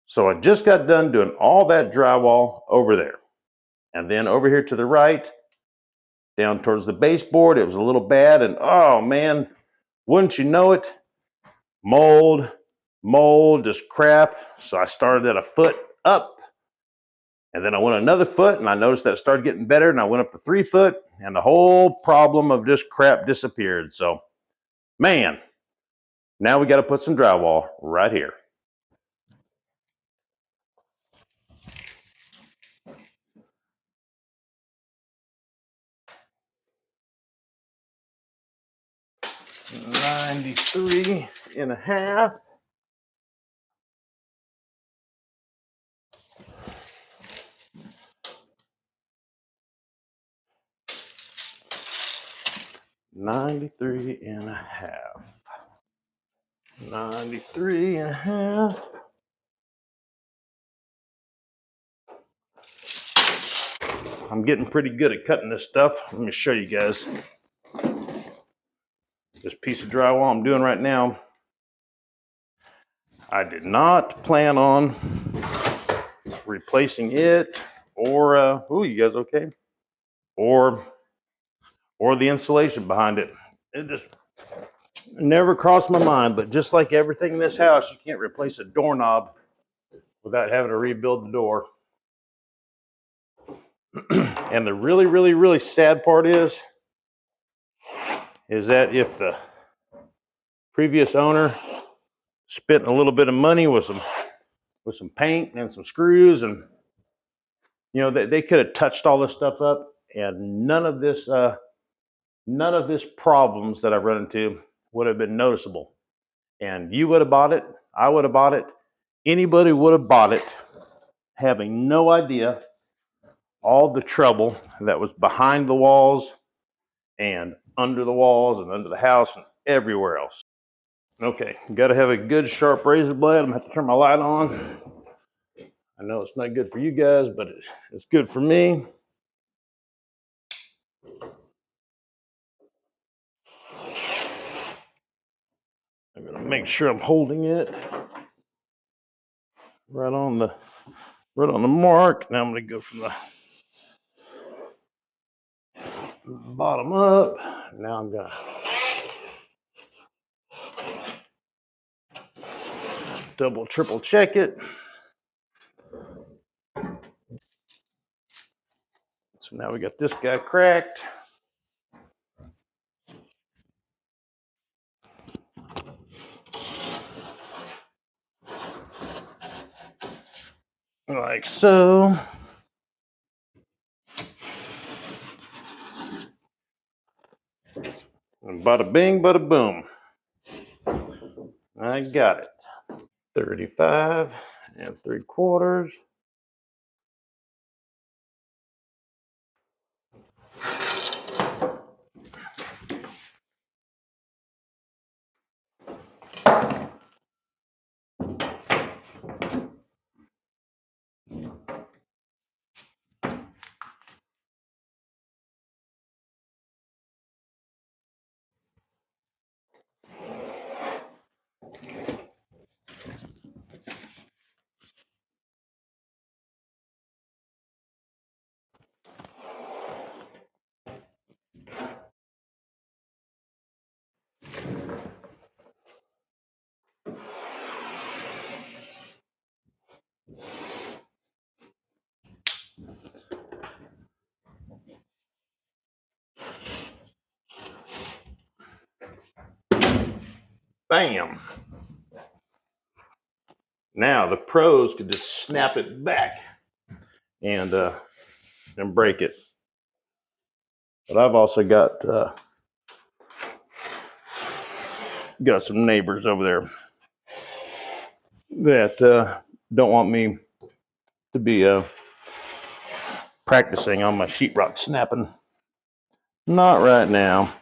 So I just got done doing all that drywall over there. And then over here to the right, down towards the baseboard, it was a little bad. And oh man, wouldn't you know it, mold, just crap. So I started at a foot up, and then I went another foot, and I noticed that it started getting better, and I went up to 3 foot, and the whole problem of this crap disappeared. So, man, now we got to put some drywall right here. $93.50. $93.50. 93.50. I'm getting pretty good at cutting this stuff. Let me show you guys. This piece of drywall I'm doing right now, I did not plan on replacing it or, you guys okay? Or the insulation behind it. It just never crossed my mind, but just like everything in this house, you can't replace a doorknob without having to rebuild the door. And the really, really, really sad part is that if the previous owner spent a little bit of money with some paint and some screws, and you know, they could have touched all this stuff up, and none of this problems that I've run into would have been noticeable. And you would have bought it, I would have bought it, anybody would have bought it, having no idea all the trouble that was behind the walls and under the walls and under the house and everywhere else. Okay, got to have a good sharp razor blade. I'm gonna have to turn my light on. I know it's not good for you guys, but it's good for me. I'm gonna make sure I'm holding it right on the mark. Now I'm gonna go from the bottom up. Now I'm gonna double, triple check it. So now we got this guy cracked. Like so. And bada bing, bada boom. I got it. 35 3/4. Bam. Now the pros could just snap it back and break it. But I've also got some neighbors over there that don't want me to be practicing on my sheetrock snapping. Not right now.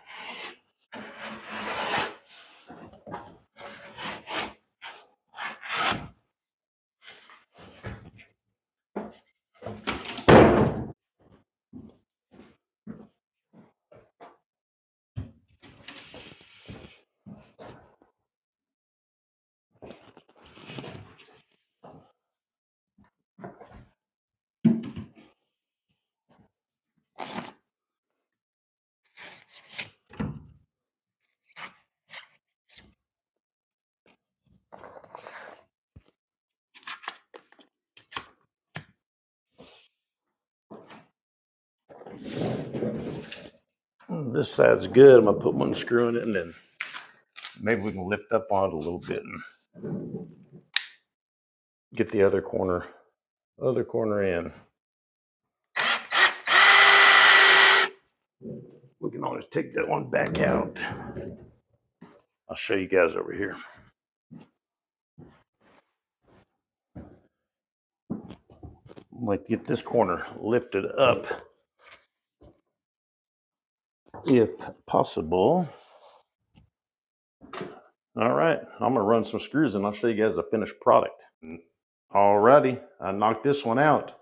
this side's good. I'm gonna put one screw in it, and then maybe we can lift up on it a little bit and get the other corner in. We can always take that one back out. I'll show you guys over here. I'd like to get this corner lifted up if possible. All right, I'm gonna run some screws and I'll show you guys the finished product. Alrighty, I knocked this one out.